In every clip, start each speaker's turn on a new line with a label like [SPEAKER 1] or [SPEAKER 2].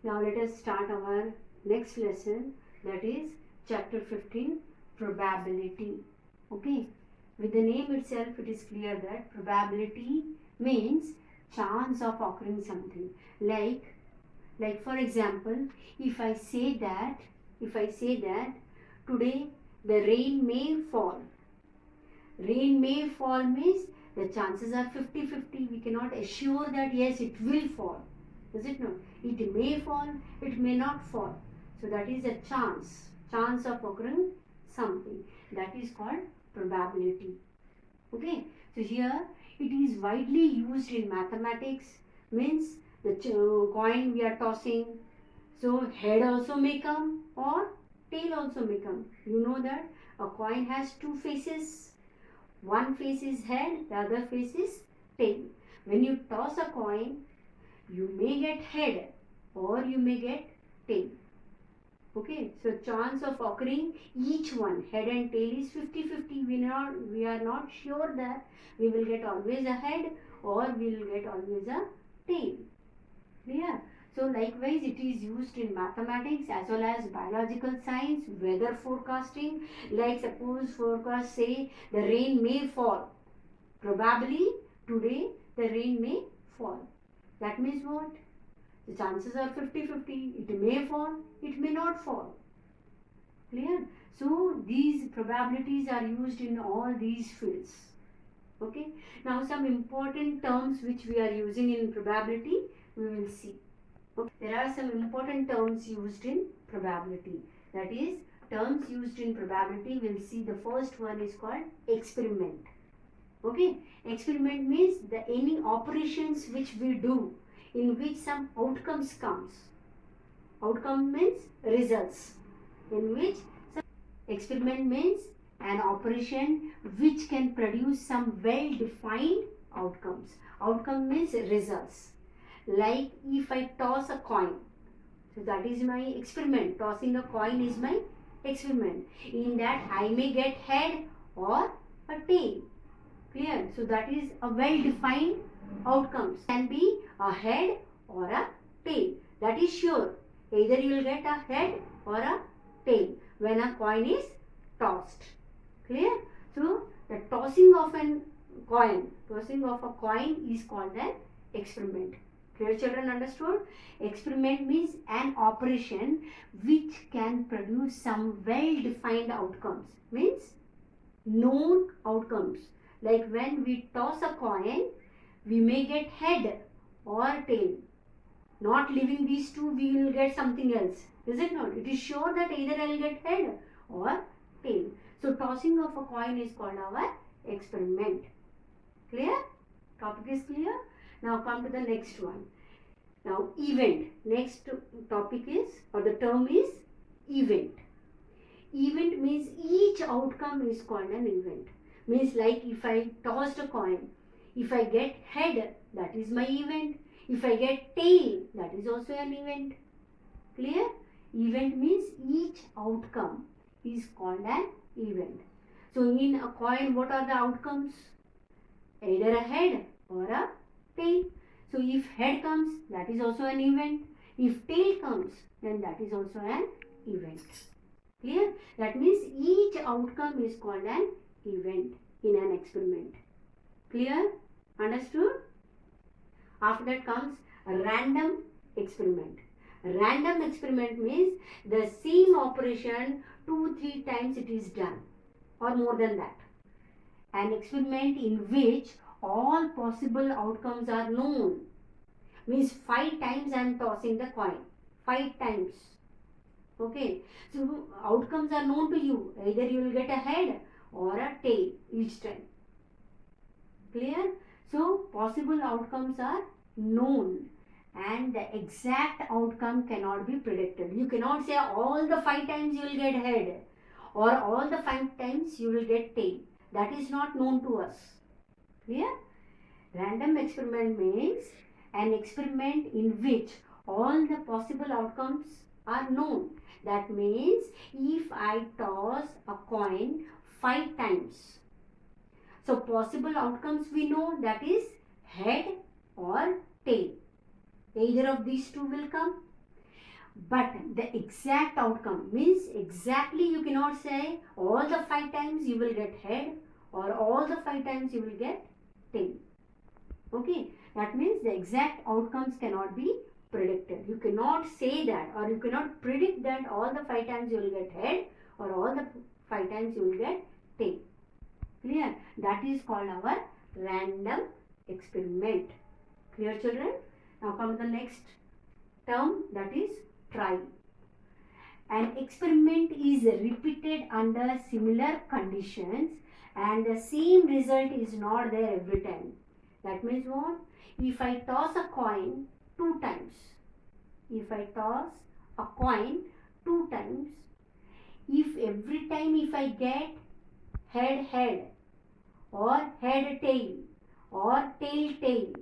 [SPEAKER 1] Now let us start our next lesson, that is chapter 15, probability. Okay, with the name itself it is clear that probability means chance of occurring something. Like for example, if I say that today the rain may fall. Rain may fall means the chances are 50-50. We cannot assure that yes it will fall. Is it not? It may fall, it may not fall. So that is a chance of occurring something. That is called probability. Okay. So here it is widely used in mathematics. Means the coin we are tossing. So head also may come or tail also may come. You know that a coin has two faces. One face is head, the other face is tail. When you toss a coin, you may get head or you may get tail. Okay, so chance of occurring each one, head and tail, is 50-50. We are not sure that we will get always a head or we will get always a tail. Clear? So likewise it is used in mathematics as well as biological science, weather forecasting. Like suppose forecast say the rain may fall. Probably today the rain may fall. That means what? The chances are 50-50. It may fall, it may not fall. Clear? So these probabilities are used in all these fields. Okay. Now some important terms which we are using in probability we will see. Okay. There are some important terms used in probability. That is, terms used in probability, we'll see the first one is called experiment. Okay. Experiment means any operations which we do in which some outcomes comes. Outcome means results. In which some experiment means an operation which can produce some well-defined outcomes. Outcome means results. Like if I toss a coin, so that is my experiment. Tossing a coin is my experiment. In that I may get head or a tail. Clear? So that is a well-defined outcomes. Can be a head or a tail. That is sure. Either you will get a head or a tail when a coin is tossed. Clear? So the tossing of a coin is called an experiment. Clear, children? Understood? Experiment means an operation which can produce some well-defined outcomes. Means known outcomes. Like when we toss a coin, we may get head or tail. Not leaving these two, we will get something else. Is it not? It is sure that either I will get head or tail. So tossing of a coin is called our experiment. Clear? Topic is clear? Now come to the next one. Now event. Next topic is, or the term is event. Event means each outcome is called an event. Means like if I tossed a coin, if I get head, that is my event. If I get tail, that is also an event. Clear? Event means each outcome is called an event. So in a coin, what are the outcomes? Either a head or a tail. So if head comes, that is also an event. If tail comes, then that is also an event. Clear? That means each outcome is called an event in an experiment. Clear? Understood? After that comes a random experiment. A random experiment means the same operation 2-3 times it is done or more than that. An experiment in which all possible outcomes are known. Means 5 times I am tossing the coin. 5 times. Okay. So outcomes are known to you. Either you will get a head or a tail each time. Clear? So possible outcomes are known and the exact outcome cannot be predicted. You cannot say all the 5 times you will get head or all the 5 times you will get tail. That is not known to us. Clear? Random experiment means an experiment in which all the possible outcomes are known. That means if I toss a coin 5 times, so possible outcomes we know, that is head or tail. Either of these two will come. But the exact outcome means exactly you cannot say all the 5 times you will get head or all the 5 times you will get tail. Okay, that means the exact outcomes cannot be predicted. You cannot say that, or you cannot predict that all the 5 times you will get head or all the 5 times you will get tail. Clear? That is called our random experiment. Clear, children? Now come to the next term, that is trial. An experiment is repeated under similar conditions and the same result is not there every time. That means what? If I toss a coin 2 times, if I toss a coin 2 times, if every time if I get head or head tail or tail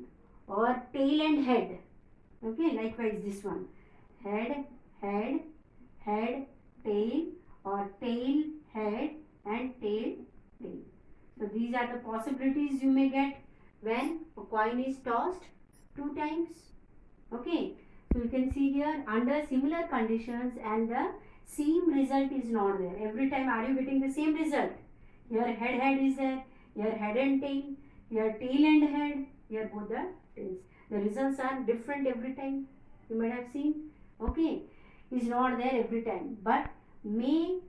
[SPEAKER 1] or tail and head, okay, likewise this one, head tail or tail head and tail. So these are the possibilities you may get when a coin is tossed 2 times. Okay, so you can see here under similar conditions and the same result is not there. Every time are you getting the same result? Here head is there, here head and tail, here tail and head, here both the tails. The results are different every time. You might have seen. Okay, is not there every time, but may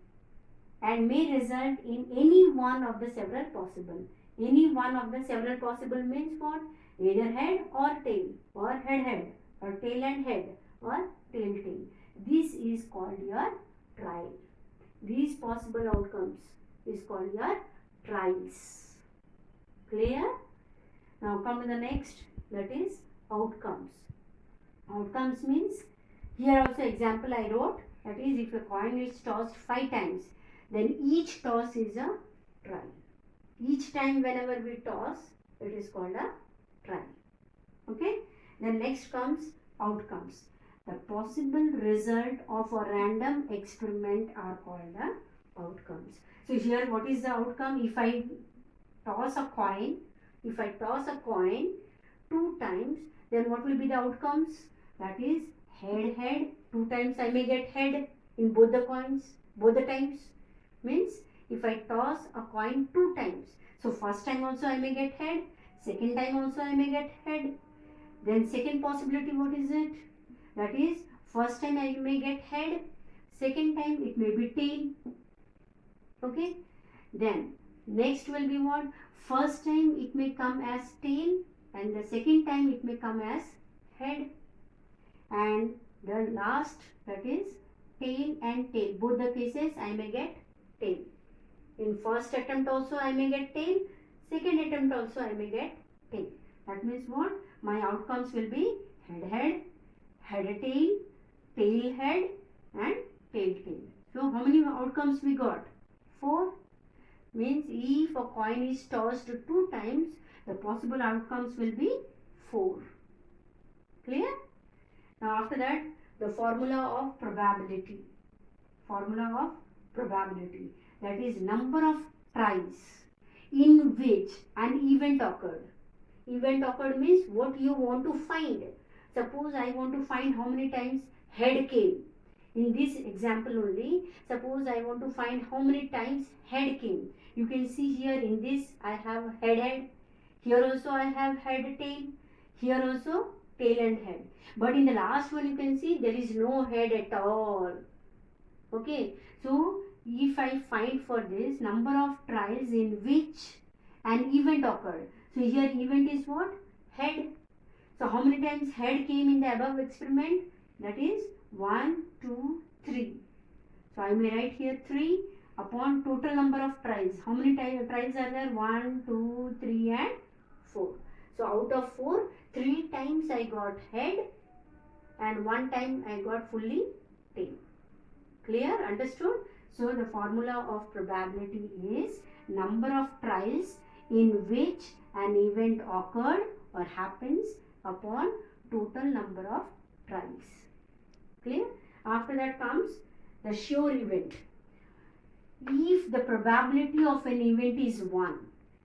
[SPEAKER 1] result in any one of the several possible. Any one of the several possible means what? Either head or tail, or head or tail and head, or tail. This is called your trial. These possible outcomes is called your trials. Clear? Now come to the next, that is outcomes. Outcomes means, here also example I wrote, that is if a coin is tossed 5 times, then each toss is a trial. Each time whenever we toss, it is called a trial. Okay? Then next comes outcomes. The possible result of a random experiment are called the outcomes. So here what is the outcome? If I toss a coin 2 times, then what will be the outcomes? That is head. 2 times I may get head in both the coins, both the times. Means if I toss a coin 2 times, so first time also I may get head, second time also I may get head. Then second possibility, what is it? That is first time I may get head, second time it may be tail. Okay. Then next will be what? First time it may come as tail and the second time it may come as head. And the last, that is tail and tail. Both the cases I may get tail. In first attempt also I may get tail, second attempt also I may get tail. That means what? My outcomes will be head tail, tail head and tail. So how many outcomes we got? 4. Means if a coin is tossed 2 times, the possible outcomes will be 4. Clear? Now after that, the formula of probability. Formula of probability. That is number of tries in which an event occurred. Event occurred means what you want to find. Suppose I want to find how many times head came. In this example only, suppose I want to find how many times head came. You can see here in this I have head. Here also I have head tail. Here also tail and head. But in the last one you can see there is no head at all. Okay. So if I find for this number of trials in which an event occurred. So here event is what? Head. So how many times head came in the above experiment? That is 1, 2, 3. So I may write here 3 upon total number of trials. How many trials are there? 1, 2, 3 and 4. So out of 4, 3 times I got head and 1 time I got fully tail. Clear? Understood? So the formula of probability is number of trials in which an event occurred or happens upon total number of trials. Clear? After that comes the sure event. If the probability of an event is 1,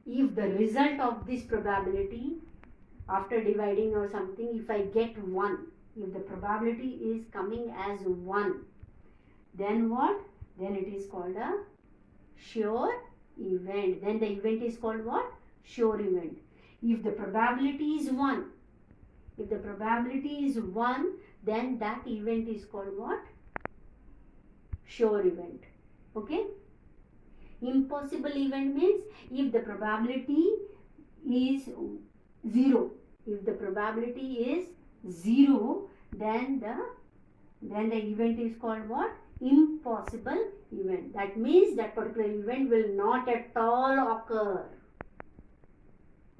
[SPEAKER 1] if the result of this probability after dividing or something, if I get 1, If the probability is coming as 1, then what? Then it is called a sure event. Then the event is called what? Sure event. If the probability is 1, if the probability is 1, then that event is called what? Sure event. Okay? Impossible event means if the probability is 0. If the probability is 0, then the event is called what? Impossible event. That means that particular event will not at all occur.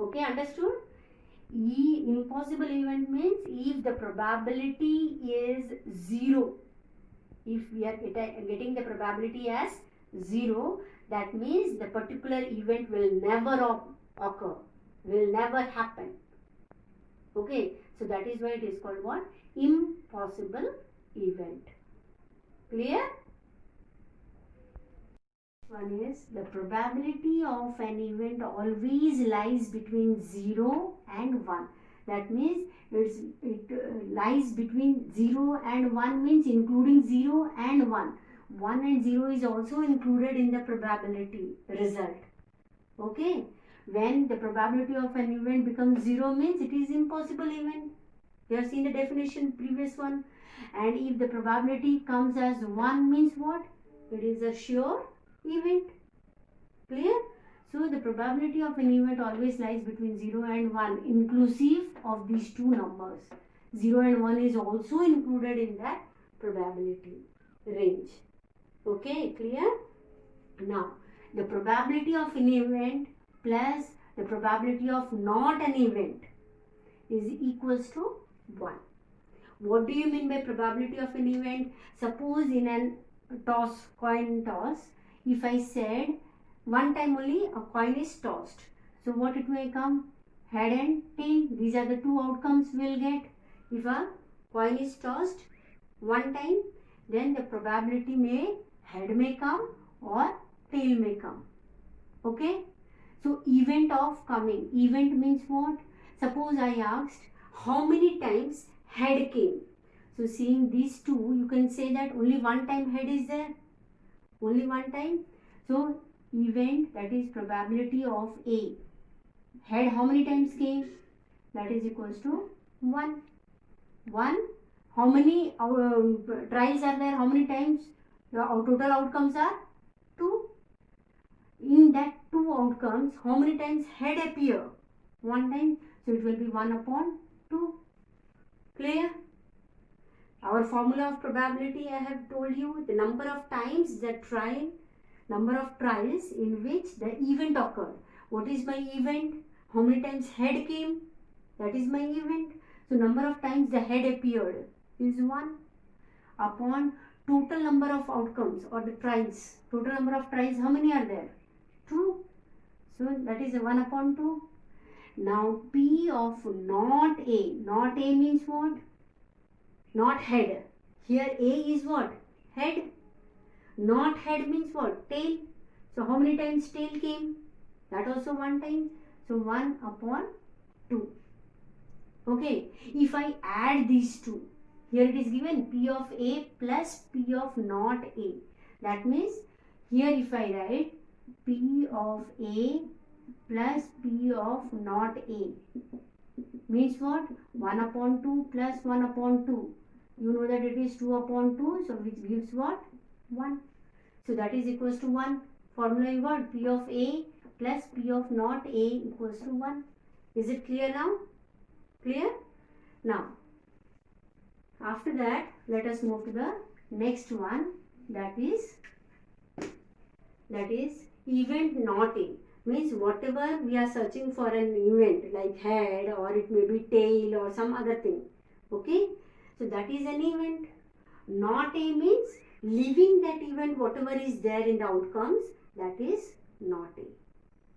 [SPEAKER 1] Okay, understood? Impossible event means if the probability is 0. If we are getting the probability as 0, that means the particular event will never occur, will never happen. Okay, so that is why it is called what? Impossible event. Clear? One is the probability of an event always lies between 0 and 1. That means it lies between 0 and 1 means including 0 and 1. 1 and 0 is also included in the probability result. Okay. When the probability of an event becomes 0 means it is impossible event. You have seen the definition, previous one. And if the probability comes as 1 means what? It is a sure event. Clear? So the probability of an event always lies between 0 and 1 inclusive of these two numbers. 0 and 1 is also included in that probability range. Okay, clear? Now, the probability of an event plus the probability of not an event is equals to 1. What do you mean by probability of an event? Suppose in an coin toss, if I said one time only a coin is tossed. So what it may come? Head and tail. These are the two outcomes we'll get. If a coin is tossed one time, then the probability head may come or tail may come. Okay? So event of coming. Event means what? Suppose I asked how many times head came. So seeing these two, you can say that only one time head is there. Only one time. So event, that is probability of A. Head how many times came? That is equals to 1. 1. How many trials are there? How many times? The total outcomes are 2. In that 2 outcomes, how many times head appear? 1 time. So it will be 1 upon 2. Clear? Our formula of probability, I have told you the number of times the number of trials in which the event occurred. What is my event? How many times head came? That is my event. So number of times the head appeared is 1 upon total number of outcomes or the trials. Total number of trials, how many are there? 2. So that is 1 upon 2. Now P of not A. Not A means what? Not head. Here A is what? Head. Not head means what? Tail. So how many times tail came? That also 1 time. So 1 upon 2. Okay. If I add these two, here it is given P of A plus P of not A. That means here if I write P of A plus P of not A means what? 1 upon 2 plus 1 upon 2. You know that it is 2 upon 2, so which gives what? 1. So that is equals to 1. Formula is what? P of A plus P of not A equals to 1. Is it clear now? Clear? Now, after that, let us move to the next one. That is event not A. Means whatever we are searching for an event like head or it may be tail or some other thing. Okay? So that is an event. Not A means leaving that event, whatever is there in the outcomes, that is not A.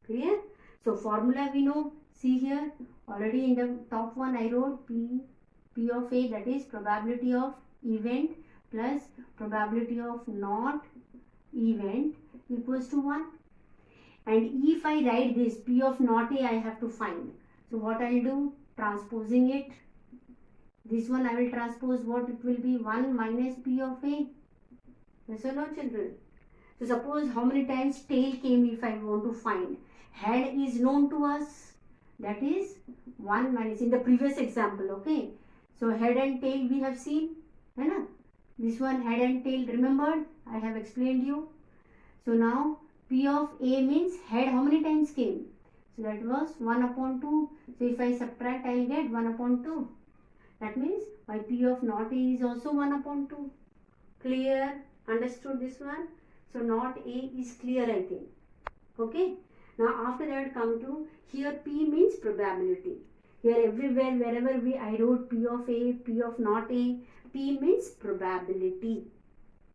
[SPEAKER 1] Clear? So formula we know. See here, already in the top one I wrote P of A, that is probability of event plus probability of not event equals to 1. And if I write this P of not A, I have to find. So what I will do? Transposing it. This one I will transpose, what it will be? 1 minus P of A. Yes or no, children? So suppose how many times tail came if I want to find. Head is known to us. That is 1 minus, in the previous example, okay. So head and tail we have seen. Hai na? This one head and tail, remembered? I have explained you. So now P of A means head how many times came? So that was 1 upon 2. So if I subtract, I will get 1 upon 2. That means my P of not A is also 1 upon 2. Clear? Understood this one? So not A is clear, I think. Okay. Now after that come to, here P means probability. Here everywhere wherever I wrote P of A, P of not A, P means probability.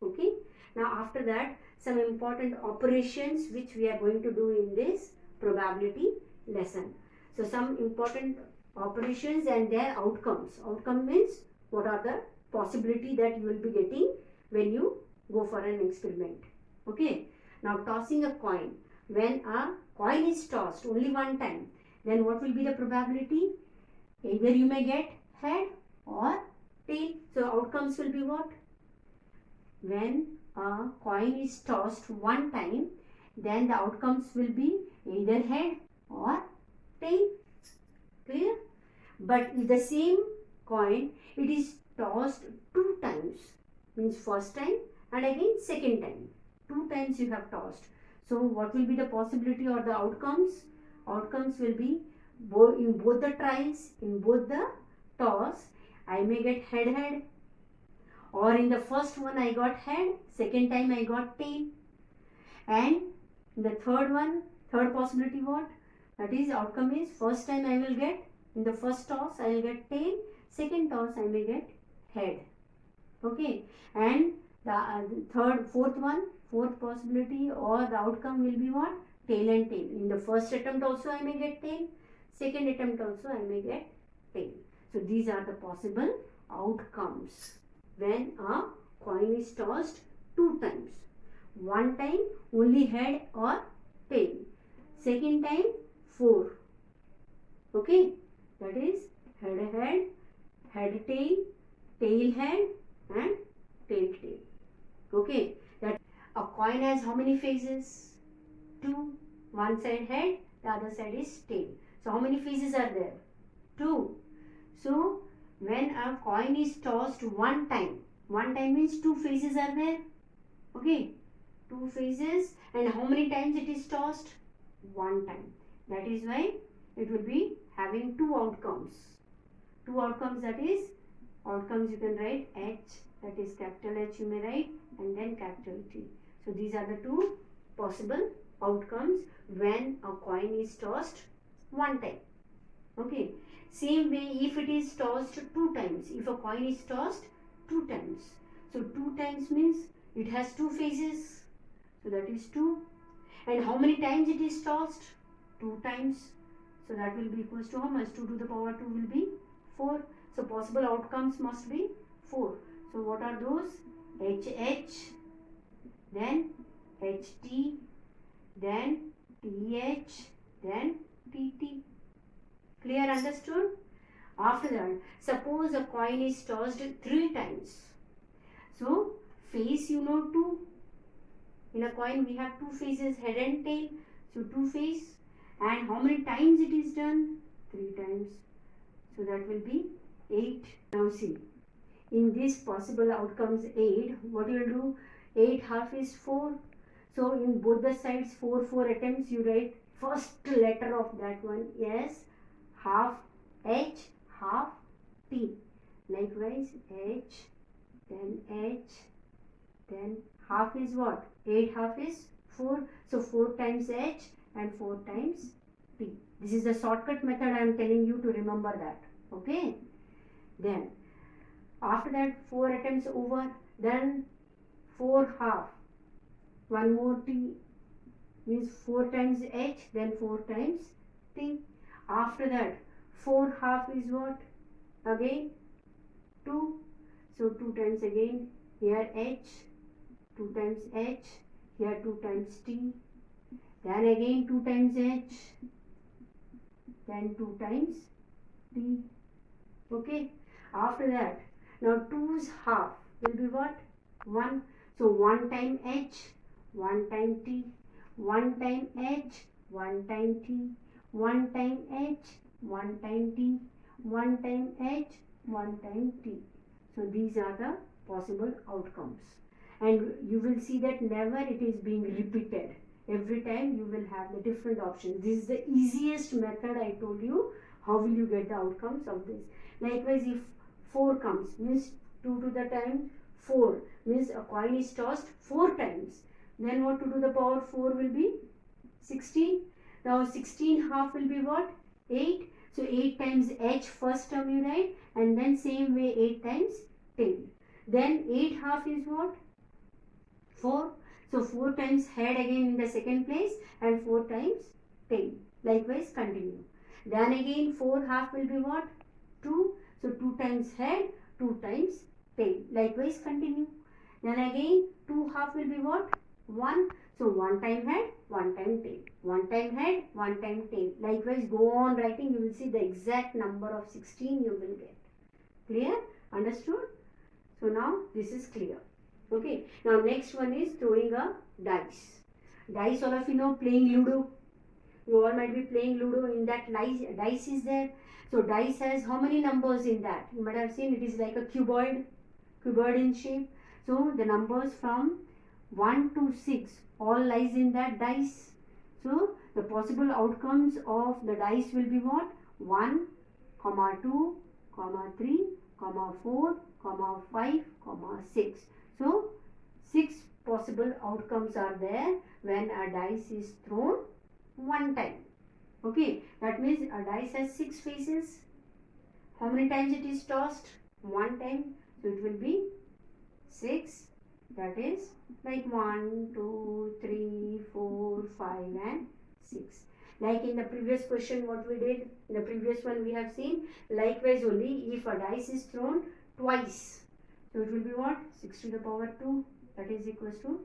[SPEAKER 1] Okay. Now after that some important operations which we are going to do in this probability lesson. So some important operations and their outcomes. Outcome means what are the possibility that you will be getting when you go for an experiment. Okay. Now tossing a coin. When a coin is tossed only one time, then what will be the probability? Either you may get head or tail. So outcomes will be what? When a coin is tossed one time, then the outcomes will be either head or tail. Clear? But if the same coin, it is tossed two times, means first time and again second time. Two times you have tossed. So what will be the possibility or the outcomes? Outcomes will be in both the trials, in both the toss, I may get head, or in the first one I got head, second time I got tail. And in the third one, third possibility what? That is outcome is first time I will get, in the first toss I will get tail, second toss I may get head. Okay. And the fourth possibility or the outcome will be what? Tail and tail. In the first attempt also I may get tail, second attempt also I may get tail. So these are the possible outcomes when a coin is tossed two times. One time only head or tail. Second time 4. Okay. That is head, head tail, tail head and tail tail. Okay. That a coin has how many faces? 2. One side head, the other side is tail. So how many faces are there? 2. So when a coin is tossed one time means 2 faces are there. Okay. 2 faces, and how many times it is tossed? One time. That is why it will be having 2 outcomes. 2 outcomes, that is, outcomes you can write H, that is capital H you may write, and then capital T. So these are the 2 possible outcomes when a coin is tossed one time. Okay. Same way if it is tossed 2 times. If a coin is tossed 2 times. So 2 times means it has 2 faces. So that is 2. And how many times it is tossed? 2 times. So that will be equals to how much? 2 to the power 2 will be 4. So possible outcomes must be 4. So what are those? HH, then HT, then TH, then TT. Clear? Understood? After that, suppose a coin is tossed 3 times. So face you know 2. In a coin we have 2 faces, head and tail. So 2 face. And how many times it is done? 3 times. So that will be 8. Now see, in this possible outcomes 8, what you will do? 8 half is 4. So in both the sides 4 attempts you write first letter of that one. Yes, half H, half T. Likewise H, then H, then half is what? 8 half is 4. So 4 times H and 4 times T. This is the shortcut method I am telling you to remember that. Okay. Then after that 4 attempts over. Then 4 half. One more T means 4 times H, then 4 times T. After that 4 half is what? Again 2. So 2 times again. Here H, 2 times H, here 2 times T, then again 2 times H, then 2 times T. Okay. After that, now 2's half will be what? 1. So 1 time h, 1 time t, 1 time h, 1 time t, 1 time h, 1 time t, 1 time h, 1 time t. So these are the possible outcomes. And you will see that never it is being repeated. Every time you will have the different options. This is the easiest method I told you. How will you get the outcomes of this? Likewise, if 4 comes, means 2 to the time 4, means a coin is tossed 4 times. Then what to do the power 4 will be 16. Now 16 half will be what? 8. So 8 times h first term you write, and then same way 8 times tail. Then 8 half is what? 4. So 4 times head again in the second place and 4 times tail. Likewise continue. Then again 4 half will be what? 2. So 2 times head, 2 times tail. Likewise continue. Then again 2 half will be what? 1. So 1 time head, 1 time tail. 1 time head, 1 time tail. Likewise go on writing. You will see the exact number of 16 you will get. Clear? Understood? So now this is clear. Okay. Now next one is throwing a dice. Dice, all of you know, playing Ludo. You all might be playing Ludo. In that dice is there. So dice has how many numbers in that? You might have seen it is like a cuboid in shape. So the numbers from 1 to 6 all lies in that dice. So the possible outcomes of the dice will be what? 1, 2, 3, 4, 5, 6. So 6 possible outcomes are there when a dice is thrown one time. Okay, that means a dice has 6 faces. How many times it is tossed? One time. So it will be 6. That is like 1, 2, 3, 4, 5 and 6. Like in the previous question what we did, in the previous one we have seen, likewise only if a dice is thrown twice. So it will be what? 6 to the power 2, that is equals to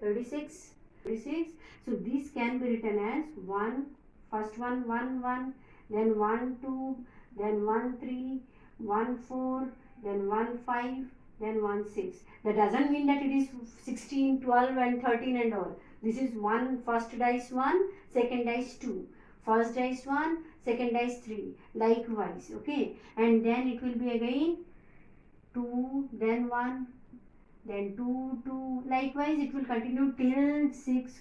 [SPEAKER 1] 36. 36. So this can be written as 1, first one 1, 1, then 1, 2, then 1, 3, 1, 4, then 1, 5, then 1, 6. That doesn't mean that it is 16, 12 and 13 and all. This is one, first dice 1, second dice 2. First dice 1, second dice 3. Likewise, okay. And then it will be again 2, then 1, then 2, 2. Likewise, it will continue till 6,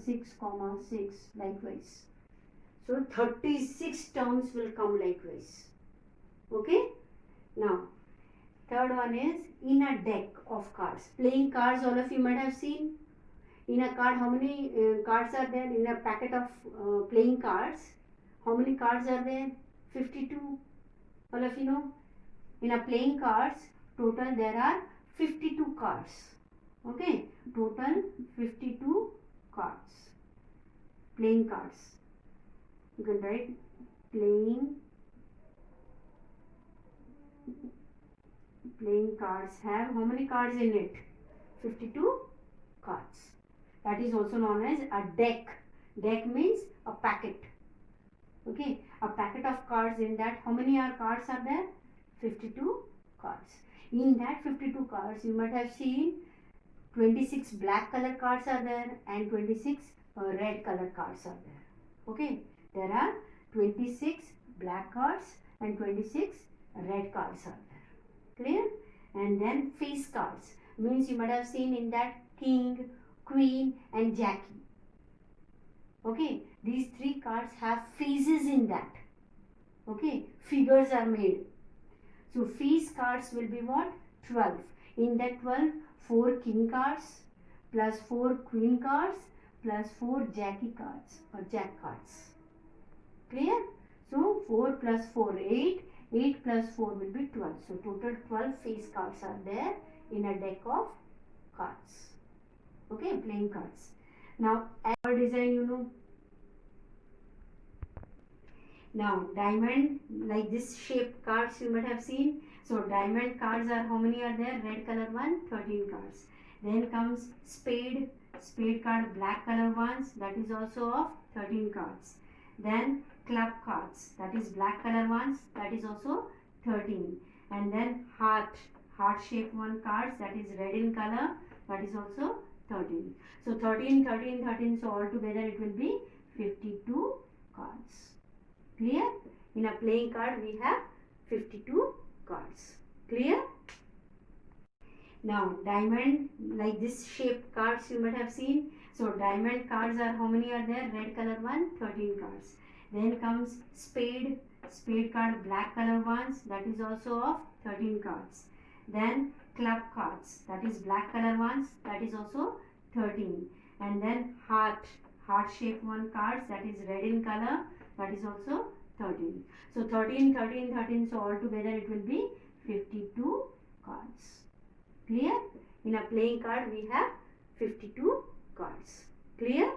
[SPEAKER 1] 6. Likewise. So 36 terms will come likewise. Okay. Now, third one is in a deck of cards. Playing cards, all of you might have seen. In a card, how many cards are there? In a packet of playing cards, how many cards are there? 52. All of you know. In a playing cards, total there are 52 cards. Okay. Total 52 cards. Playing cards. You can write playing cards have how many cards in it? 52 cards. That is also known as a deck. Deck means a packet. Okay, a packet of cards. In that how many cards are there? 52 cards. In that 52 cards you might have seen 26 black color cards are there and 26 red color cards are there. Okay, there are 26 black cards and 26 red cards are there. Clear? And then face cards means you might have seen in that king, queen and jackie. Okay, these 3 cards have faces in that. Okay, figures are made. So face cards will be what? 12. In that 12, 4 king cards plus 4 queen cards plus 4 jackie cards or jack cards. Clear? So 4 plus 4, 8. 8 plus 4 will be 12. So total 12 face cards are there in a deck of cards. Okay, playing cards. Now, our design you know. Now, diamond, like this shaped cards you might have seen. So, diamond cards are how many are there? Red color one, 13 cards. Then comes spade card, black color ones, that is also of 13 cards. Then club cards, that is black color ones, that is also 13. and then heart shape one cards, that is red in color, that is also 13. So 13, 13, 13, so all together it will be 52 cards. Clear? In a playing card we have 52 cards. Clear? Now diamond, like this shaped cards you might have seen. So diamond cards are, how many are there? Red color one, 13 cards. Then comes spade card, black color ones, that is also of 13 cards. Then club cards, that is black color ones, that is also 13. And then heart shape one cards, that is red in color, that is also 13. So 13, 13, 13, so all together it will be 52 cards. Clear? In a playing card we have 52 cards. Clear?